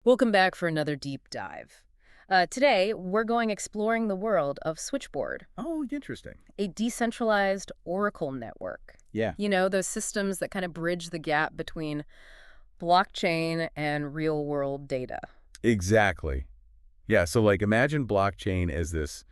Welcome back for another deep dive. Today, we're going exploring the world of Switchboard, Oh, interesting. a decentralized Oracle network. Yeah, You know, those systems that kind of bridge the gap between blockchain and real-world data. exactly. Yeah, so like imagine blockchain as this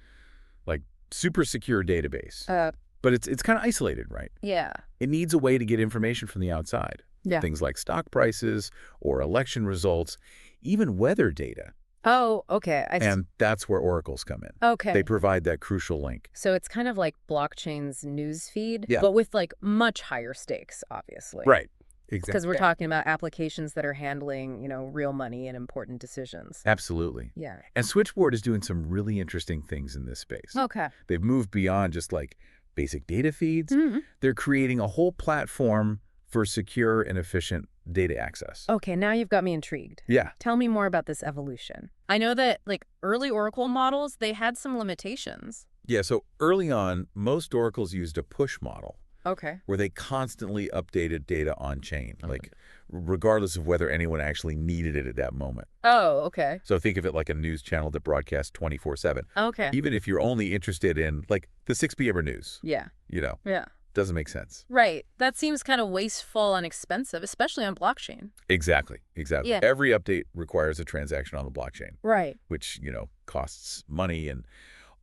like super secure database, Uh, but it's kind of isolated, right? yeah. It needs a way to get information from the outside. Yeah. Things like stock prices or election results, even weather data. Oh, okay. And that's where oracles come in. They Okay. provide that crucial link. So it's kind of like blockchain's news feed, Yeah, but with like much higher stakes, obviously. right. Because we're Exactly. talking about applications that are handling, real money and important decisions. Absolutely. Yeah. And Switchboard is doing some really interesting things in this space. Okay. They've moved beyond just like basic data feeds. Mhm. They're creating a whole platform for secure and efficient data access. Okay, now you've got me intrigued. Yeah. Tell me more about this evolution. I know that, like, early Oracle models, they had some limitations. Yeah, so early on, most oracles used a push model Okay. where they constantly updated data on chain, like regardless of whether anyone actually needed it at that moment. Oh, okay. So think of it like a news channel that broadcasts 24/7. Okay. Even if you're only interested in like the 6 p.m. news, Yeah. you know, Yeah. doesn't make sense. Right. That seems kind of wasteful and expensive, especially on blockchain. Exactly. Exactly. Yeah. Every update requires a transaction on the blockchain, Right. which, costs money, and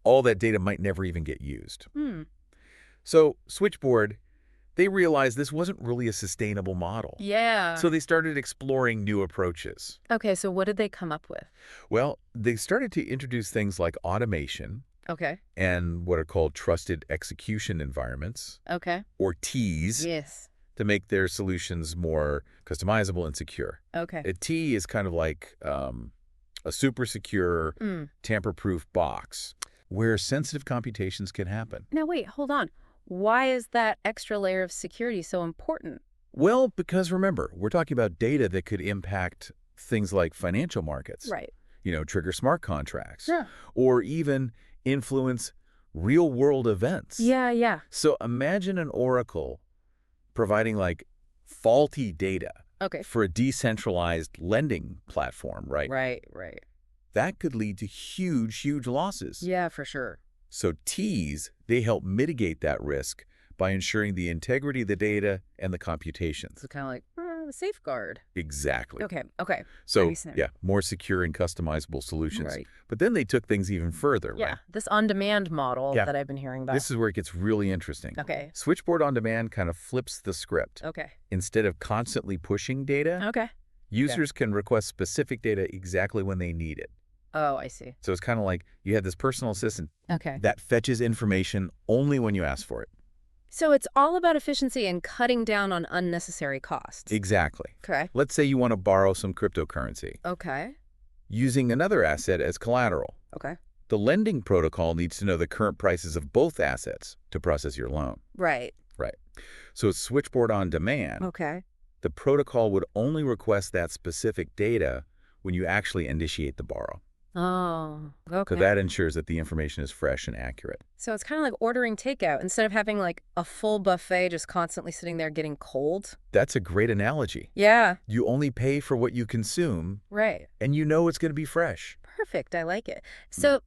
all that data might never even get used. Hmm. So Switchboard, they realized this wasn't really a sustainable model. Yeah. So they started exploring new approaches. Okay, so what did they come up with? Well, they started to introduce things like automation Okay. and what are called trusted execution environments, Okay. or Ts, Yes. to make their solutions more customizable and secure. Okay. A T is kind of like a super secure, Mm. tamper-proof box where sensitive computations can happen. Now, wait, hold on. Why is that extra layer of security so important? Well, because remember, we're talking about data that could impact things like financial markets, Right. trigger smart contracts, Yeah. or even influence real-world events. Yeah, yeah. So imagine an oracle providing like faulty data Okay. for a decentralized lending platform, right? Right, right. That could lead to huge, huge losses. Yeah, for sure. So Ts, they help mitigate that risk by ensuring the integrity of the data and the computations. So kind of like a safeguard. Exactly. Okay, okay. So, Nice. yeah, more secure and customizable solutions. Right. But then they took things even further, Yeah, right? this on-demand model Yeah. that I've been hearing about. This is where it gets really interesting. Okay, Switchboard on Demand kind of flips the script. okay, Instead of constantly pushing data, okay. users can request specific data exactly when they need it. Oh, I see. So it's kind of like you have this personal assistant Okay. that fetches information only when you ask for it. So it's all about efficiency and cutting down on unnecessary costs. Exactly. Okay. Let's say you want to borrow some cryptocurrency Okay. using another asset as collateral. Okay. The lending protocol needs to know the current prices of both assets to process your loan. Right. Right. So it's Switchboard on Demand. Okay. The protocol would only request that specific data when you actually initiate the borrow. Oh, So okay. that ensures that the information is fresh and accurate. So it's kind of like ordering takeout. Instead of having like a full buffet just constantly sitting there getting cold. That's a great analogy. Yeah. You only pay for what you consume, Right. and you know it's going to be fresh. Perfect. I like it. So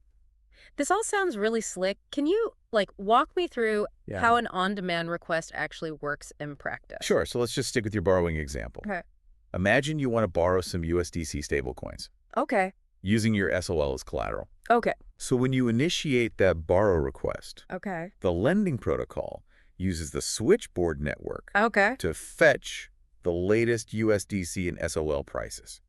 this all sounds really slick. Can you like walk me through Yeah. how an on-demand request actually works in practice? Sure, so let's just stick with your borrowing example. Okay. Imagine you want to borrow some USDC stablecoins Okay. using your SOL as collateral. Okay. So when you initiate that borrow request, Okay. the lending protocol uses the Switchboard network Okay. to fetch the latest USDC and SOL prices.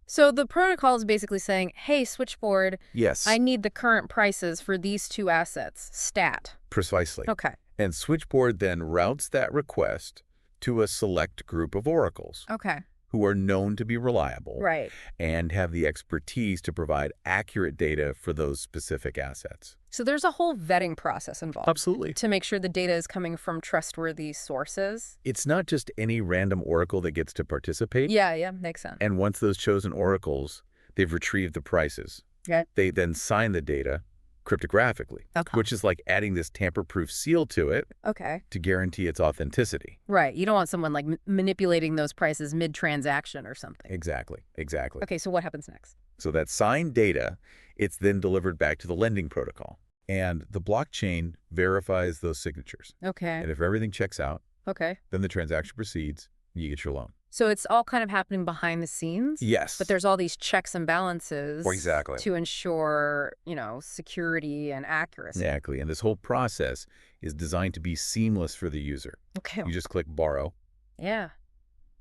So the protocol is basically saying, hey, Switchboard, Yes, I need the current prices for these two assets, stat. precisely. Okay. And Switchboard then routes that request to a select group of oracles Okay. who are known to be reliable Right. and have the expertise to provide accurate data for those specific assets. So there's a whole vetting process involved Absolutely. to make sure the data is coming from trustworthy sources. It's not just any random oracle that gets to participate. Yeah, yeah, makes sense. And once those chosen oracles, they've retrieved the prices. Yeah. They then sign the data, cryptographically, Okay. which is like adding this tamper-proof seal to it Okay. to guarantee its authenticity. Right. You don't want someone like manipulating those prices mid-transaction or something. Exactly, exactly. Okay, so what happens next? So that signed data, it's then delivered back to the lending protocol. And the blockchain verifies those signatures. Okay. And if everything checks out, Okay. then the transaction proceeds, and you get your loan. So it's all kind of happening behind the scenes? Yes. But there's all these checks and balances Exactly. to ensure, security and accuracy. Exactly. And this whole process is designed to be seamless for the user. Okay. You just click borrow, Yeah.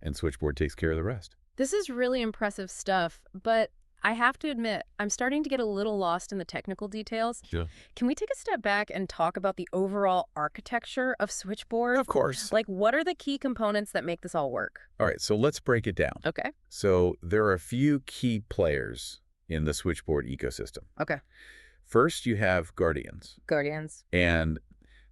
and Switchboard takes care of the rest. This is really impressive stuff, but I have to admit, I'm starting to get a little lost in the technical details. Sure. Can we take a step back and talk about the overall architecture of Switchboard? Of course. Like, what are the key components that make this all work? All right, so let's break it down. Okay. So there are a few key players in the Switchboard ecosystem. Okay. First, you have Guardians, Guardians. and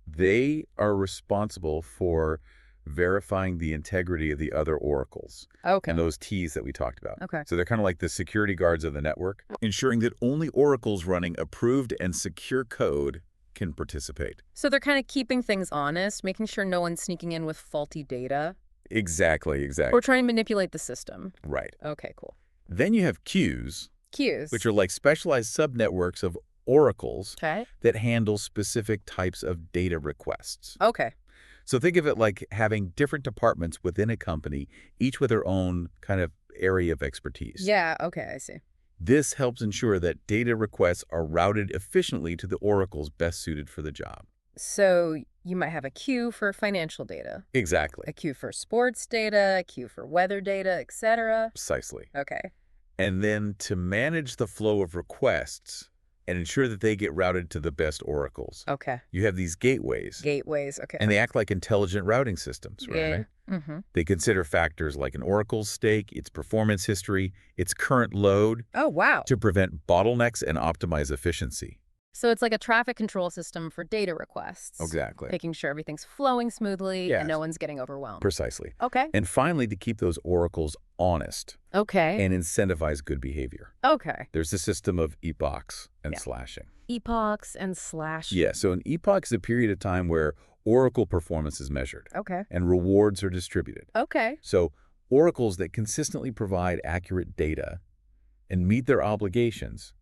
they are responsible for verifying the integrity of the other oracles Okay. and those Ts that we talked about. Okay. So they're kind of like the security guards of the network, ensuring that only oracles running approved and secure code can participate. So they're kind of keeping things honest, making sure no one's sneaking in with faulty data Exactly. or trying to manipulate the system. Right. Okay, cool. Then you have queues, Cues. which are like specialized subnetworks of oracles Okay. that handle specific types of data requests. Okay. So think of it like having different departments within a company, each with their own kind of area of expertise. Yeah, okay, I see. This helps ensure that data requests are routed efficiently to the oracles best suited for the job. So you might have a queue for financial data, Exactly. a queue for sports data, a queue for weather data, etc. Precisely. Okay. And then to manage the flow of requests and ensure that they get routed to the best oracles, Okay. you have these gateways. Gateways, okay. And they act like intelligent routing systems, right? Yeah. Mm-hmm. They consider factors like an oracle's stake, its performance history, its current load, Oh, wow. to prevent bottlenecks and optimize efficiency. So it's like a traffic control system for data requests. Exactly. Making sure everything's flowing smoothly Yes. and no one's getting overwhelmed. Precisely. Okay. And finally, to keep those oracles honest Okay. and incentivize good behavior. Okay. There's a system of epochs and Yeah. slashing. Epochs and slash. Yeah, so an epoch is a period of time where oracle performance is measured Okay. and rewards are distributed. Okay. So oracles that consistently provide accurate data and meet their obligations,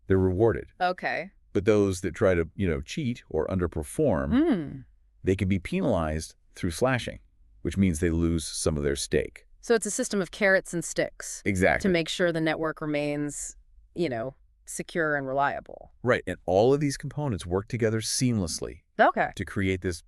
they're rewarded. Okay. But those that try to, cheat or underperform, Mm. they can be penalized through slashing, which means they lose some of their stake. So it's a system of carrots and sticks Exactly. to make sure the network remains, secure and reliable. Right, and all of these components work together seamlessly Okay. to create this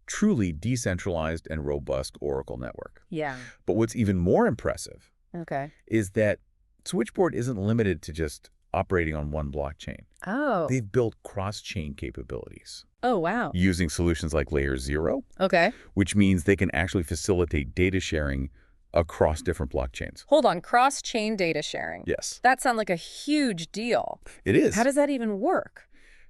truly decentralized and robust oracle network. Yeah. But what's even more impressive Okay. is that Switchboard isn't limited to just operating on one blockchain. Oh. They've built cross-chain capabilities Oh, wow. using solutions like Layer 0, Okay. which means they can actually facilitate data sharing across different blockchains. Hold on. Cross-chain data sharing. Yes, That sounds like a huge deal. it is. How does that even work?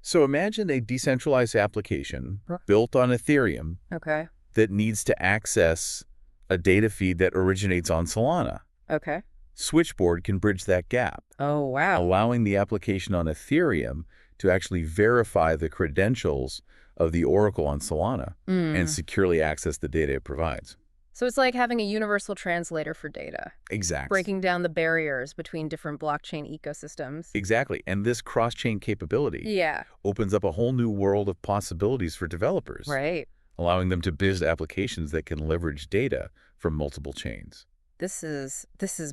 So imagine a decentralized application Right. built on Ethereum Okay. that needs to access a data feed that originates on Solana. Okay. Switchboard can bridge that gap, Oh, wow. allowing the application on Ethereum to actually verify the credentials of the oracle on Solana and securely access the data it provides. So it's like having a universal translator for data, Exactly. breaking down the barriers between different blockchain ecosystems. Exactly. And this cross-chain capability Yeah. opens up a whole new world of possibilities for developers, Right. allowing them to build applications that can leverage data from multiple chains. This is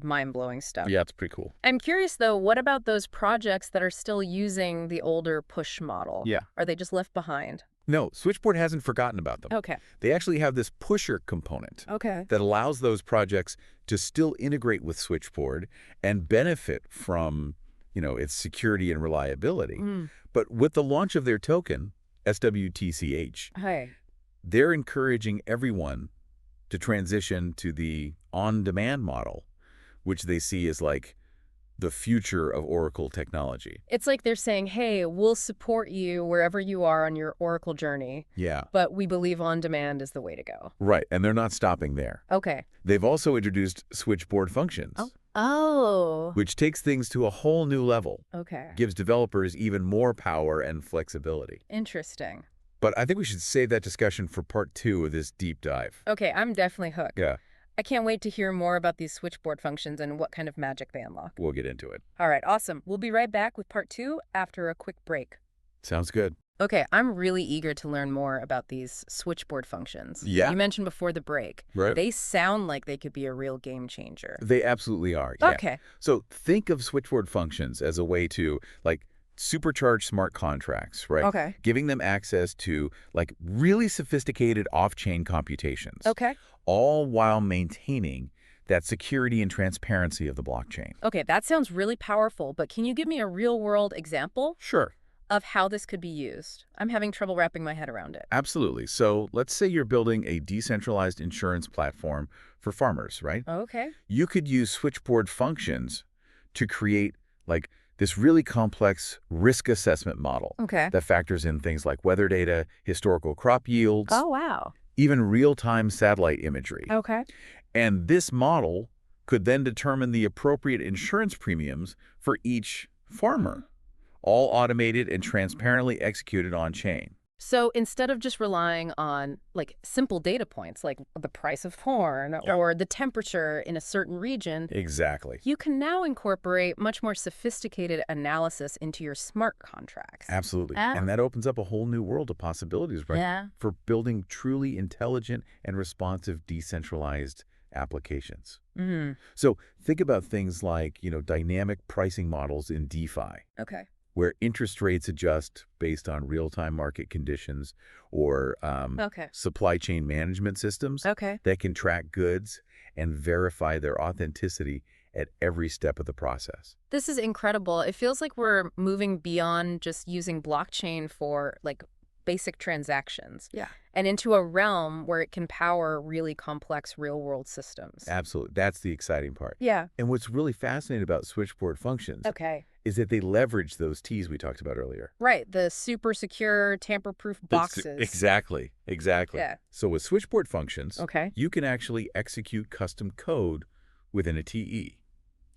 mind-blowing stuff. Yeah, it's pretty cool. I'm curious, though, what about those projects that are still using the older push model? Yeah. Are they just left behind? No, Switchboard hasn't forgotten about them. Okay. They actually have this pusher component Okay. that allows those projects to still integrate with Switchboard and benefit from, its security and reliability. But with the launch of their token, SWTCH, Hey. they're encouraging everyone to transition to the on-demand model, which they see as like the future of Oracle technology. It's like they're saying, hey, we'll support you wherever you are on your Oracle journey, Yeah, but we believe on demand is the way to go. right. And they're not stopping there. Okay. They've also introduced Switchboard functions. Oh. Oh, which takes things to a whole new level, okay. gives developers even more power and flexibility. Interesting. But I think we should save that discussion for part 2 of this deep dive. Okay, I'm definitely hooked. Yeah, I can't wait to hear more about these switchboard functions and what kind of magic they unlock. we'll get into it. All right, awesome. We'll be right back with part 2 after a quick break. Sounds good. Okay, I'm really eager to learn more about these switchboard functions. Yeah. You mentioned before the break. Right. They sound like they could be a real game changer. They absolutely are, yeah. Okay. So think of switchboard functions as a way to, like, supercharge smart contracts, right? Okay. Giving them access to, like, really sophisticated off-chain computations. Okay. All while maintaining that security and transparency of the blockchain. Okay, that sounds really powerful, but can you give me a real-world example Sure. of how this could be used? I'm having trouble wrapping my head around it. Absolutely. So let's say you're building a decentralized insurance platform for farmers, right? Okay. You could use switchboard functions to create, like, this really complex risk assessment model Okay. that factors in things like weather data, historical crop yields, Oh, wow. even real-time satellite imagery. Okay. And this model could then determine the appropriate insurance premiums for each farmer, all automated and transparently executed on-chain. So instead of just relying on like simple data points like the price of corn or the temperature in a certain region, Exactly. you can now incorporate much more sophisticated analysis into your smart contracts. Absolutely. Ah. And that opens up a whole new world of possibilities, right? Yeah. For building truly intelligent and responsive decentralized applications. Mm. So think about things like, dynamic pricing models in DeFi, Okay. where interest rates adjust based on real-time market conditions, or Okay. supply chain management systems Okay. that can track goods and verify their authenticity at every step of the process. This is incredible. It feels like we're moving beyond just using blockchain for like basic transactions. Yeah. And into a realm where it can power really complex real-world systems. Absolutely. That's the exciting part. Yeah. And what's really fascinating about switchboard functions Okay. is that they leverage those T's we talked about earlier. Right. The super secure, tamper-proof boxes. Exactly. Yeah. So with switchboard functions, Okay. you can actually execute custom code within a TE,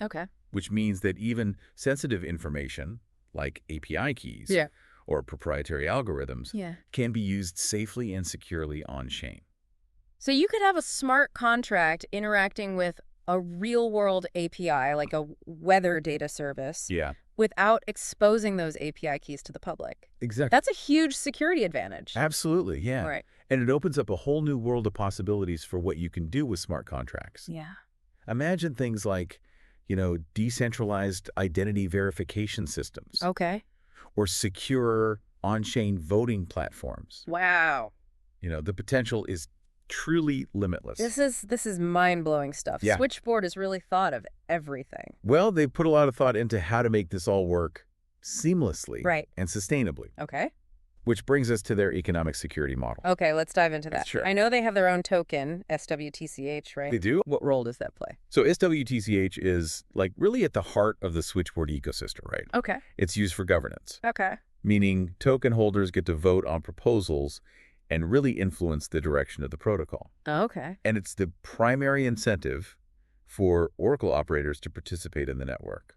Okay. which means that even sensitive information like API keys Yeah. or proprietary algorithms Yeah. can be used safely and securely on-chain. So you could have a smart contract interacting with a real-world API, like a weather data service, Yeah, without exposing those API keys to the public. exactly. That's a huge security advantage. Absolutely, yeah. Right. And it opens up a whole new world of possibilities for what you can do with smart contracts. Yeah. Imagine things like, decentralized identity verification systems Okay. or secure on-chain voting platforms. Wow. The potential is truly limitless. This is mind-blowing stuff. Yeah. Switchboard has really thought of everything. Well, they've put a lot of thought into how to make this all work seamlessly Right. and sustainably, Okay. which brings us to their economic security model. Okay, let's dive into that. Sure. I know they have their own token, SWTCH, right? They do? What role does that play? So SWTCH is like really at the heart of the Switchboard ecosystem, right? Okay. It's used for governance, Okay. meaning token holders get to vote on proposals and really influence the direction of the protocol. Okay. And it's the primary incentive for Oracle operators to participate in the network.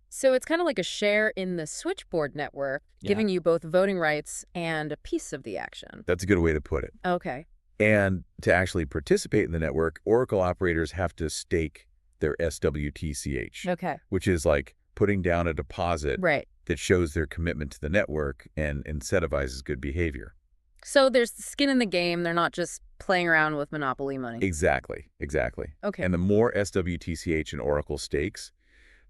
So it's kind of like a share in the Switchboard network, Yeah. giving you both voting rights and a piece of the action. That's a good way to put it. Okay. And to actually participate in the network, Oracle operators have to stake their SWTCH, Okay. which is like putting down a deposit Right. that shows their commitment to the network and incentivizes good behavior. So there's skin in the game. They're not just playing around with monopoly money. Exactly. Okay. And the more SWTCH and Oracle stakes,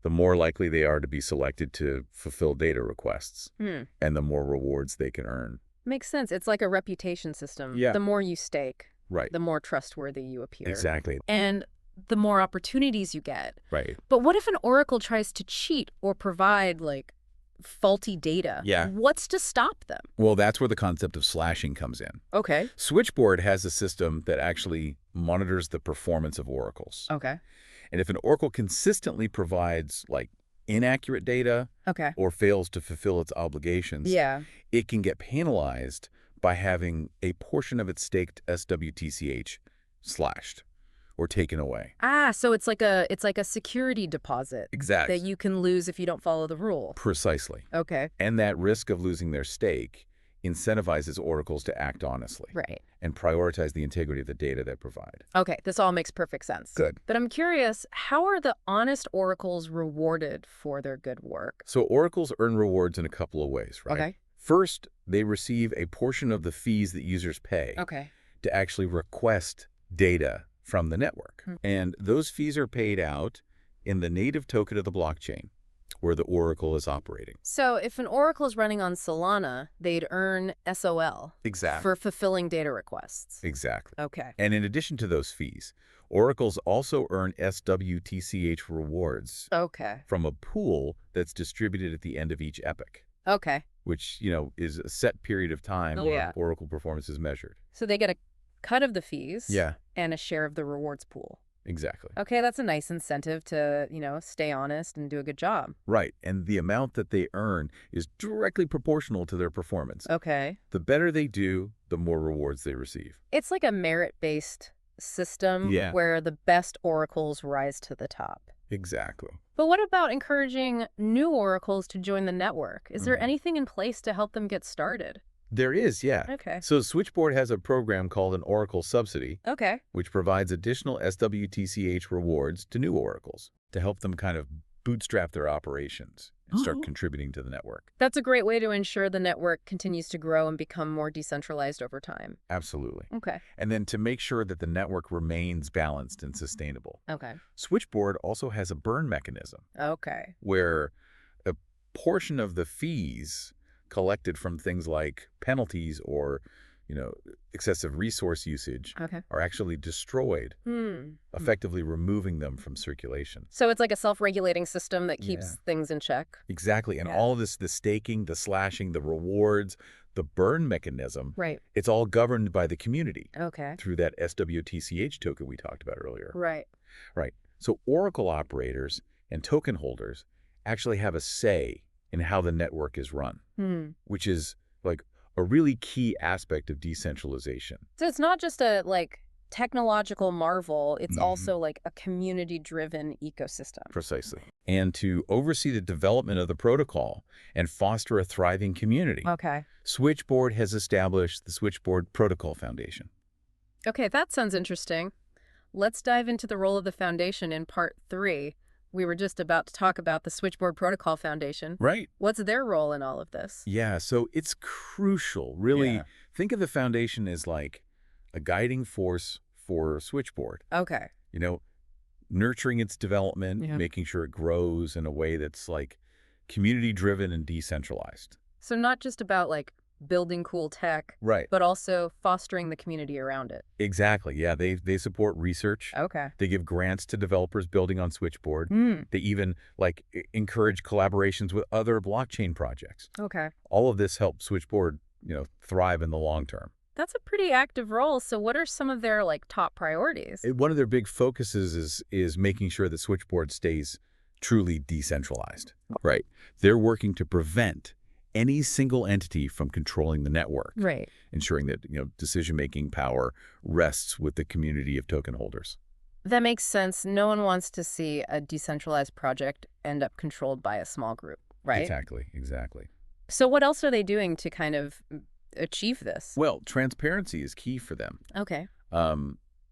the more likely they are to be selected to fulfill data requests, and the more rewards they can earn. Makes sense. It's like a reputation system. Yeah. The more you stake, Right. the more trustworthy you appear. Exactly. And the more opportunities you get. Right. But what if an Oracle tries to cheat or provide, like, faulty data? Yeah. What's to stop them? Well, that's where the concept of slashing comes in. Okay. Switchboard has a system that actually monitors the performance of oracles. Okay. And if an oracle consistently provides, like, inaccurate data Okay. or fails to fulfill its obligations, Yeah. it can get penalized by having a portion of its staked SWTCH slashed, or taken away. Ah, so it's like a security deposit Exactly. that you can lose if you don't follow the rule. Precisely. Okay. And that risk of losing their stake incentivizes oracles to act honestly Right. and prioritize the integrity of the data they provide. Okay, this all makes perfect sense. Good. But I'm curious, how are the honest oracles rewarded for their good work? So oracles earn rewards in a couple of ways, right? Okay. First, they receive a portion of the fees that users pay Okay. to actually request data from the network. Hmm. And those fees are paid out in the native token of the blockchain where the oracle is operating. So if an oracle is running on Solana, they'd earn SOL Exactly. for fulfilling data requests. Exactly. Okay. And in addition to those fees, oracles also earn SWTCH rewards Okay. from a pool that's distributed at the end of each epoch, Okay. which, is a set period of time Oh, where yeah. oracle performance is measured. So they get a cut of the fees Yeah, and a share of the rewards pool. exactly. Okay, that's a nice incentive to, stay honest and do a good job. Right. And the amount that they earn is directly proportional to their performance. Okay. The better they do, the more rewards they receive. It's like a merit-based system Yeah. where the best oracles rise to the top. Exactly. But what about encouraging new oracles to join the network? Is there anything in place to help them get started? There is, yeah. Okay. So Switchboard has a program called an Oracle Subsidy, Okay. which provides additional SWTCH rewards to new oracles to help them kind of bootstrap their operations and start contributing to the network. That's a great way to ensure the network continues to grow and become more decentralized over time. Absolutely. Okay. And then to make sure that the network remains balanced and sustainable, Okay. Switchboard also has a burn mechanism Okay. where a portion of the fees collected from things like penalties or, excessive resource usage Okay. are actually destroyed, Hmm. effectively removing them from circulation. So it's like a self-regulating system that keeps Yeah. things in check. Exactly. And Yeah. all of this, the staking, the slashing, the rewards, the burn mechanism, Right. it's all governed by the community Okay. through that SWTCH token we talked about earlier. Right. Right. So Oracle operators and token holders actually have a say in how the network is run, which is like a really key aspect of decentralization. So it's not just a technological marvel, it's Mhm. also like a community-driven ecosystem. Precisely. And to oversee the development of the protocol and foster a thriving community, Okay. Switchboard has established the Switchboard Protocol Foundation. Okay, that sounds interesting. Let's dive into the role of the foundation in part 3. We were just about to talk about the Switchboard Protocol Foundation. Right. What's their role in all of this? Yeah, so it's crucial. Really, Yeah. think of the foundation as like a guiding force for Switchboard. Okay. Nurturing its development, Yeah. making sure it grows in a way that's like community-driven and decentralized. So not just about building cool tech, Right. but also fostering the community around it. Exactly. Yeah, they support research. Okay. They give grants to developers building on Switchboard. Hmm. They even encourage collaborations with other blockchain projects. Okay. All of this helps Switchboard, thrive in the long term. That's a pretty active role. So what are some of their top priorities? One of their big focuses is making sure that Switchboard stays truly decentralized. Right. They're working to prevent any single entity from controlling the network, Right. ensuring that, decision-making power rests with the community of token holders. That makes sense. No one wants to see a decentralized project end up controlled by a small group, right? Exactly. So what else are they doing to kind of achieve this? Well, transparency is key for them. Okay.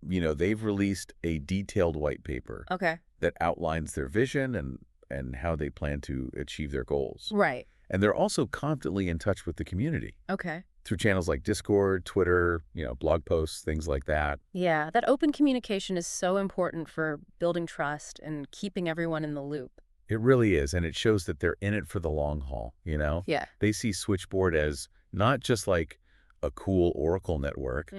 They've released a detailed white paper Okay. that outlines their vision and how they plan to achieve their goals. Right. And they're also constantly in touch with the community Okay. through channels like Discord, Twitter, blog posts, things like that. Yeah, that open communication is so important for building trust and keeping everyone in the loop. It really is. And it shows that they're in it for the long haul, Yeah. They see Switchboard as not just like a cool Oracle network,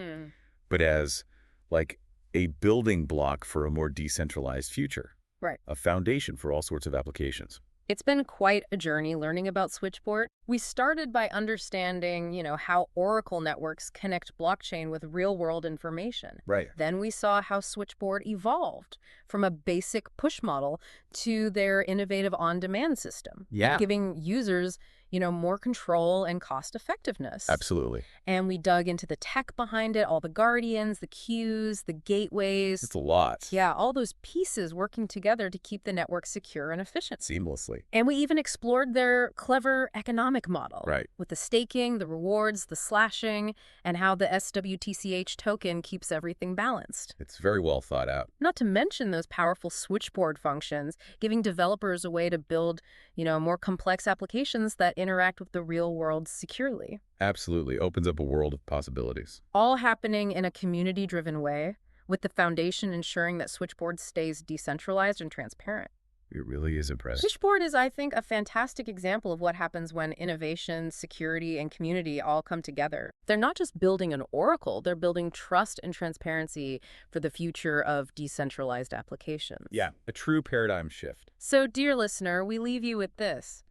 but as like a building block for a more decentralized future. Right. A foundation for all sorts of applications. It's been quite a journey learning about Switchboard. We started by understanding, how Oracle networks connect blockchain with real-world information. Right. Then we saw how Switchboard evolved from a basic push model to their innovative on-demand system, Yeah. giving users, more control and cost effectiveness. Absolutely. And we dug into the tech behind it, all the guardians, the queues, the gateways. It's a lot. Yeah, all those pieces working together to keep the network secure and efficient. Seamlessly. And we even explored their clever economic model Right. with the staking, the rewards, the slashing, and how the SWTCH token keeps everything balanced. It's very well thought out. Not to mention those powerful switchboard functions, giving developers a way to build, more complex applications that interact with the real world securely. Absolutely. Opens up a world of possibilities. All happening in a community-driven way, with the foundation ensuring that Switchboard stays decentralized and transparent. It really is impressive. Switchboard is, I think, a fantastic example of what happens when innovation, security, and community all come together. They're not just building an oracle, they're building trust and transparency for the future of decentralized applications. Yeah, a true paradigm shift. So, dear listener, we leave you with this.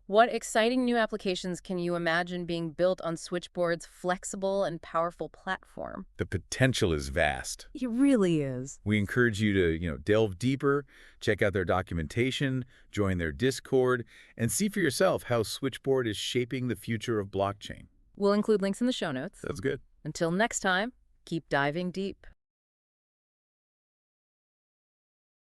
What exciting new applications can you imagine being built on Switchboard's flexible and powerful platform? The potential is vast. It really is. We encourage you to, delve deeper, check out their documentation, join their Discord, and see for yourself how Switchboard is shaping the future of blockchain. We'll include links in the show notes. Sounds good. Until next time, keep diving deep.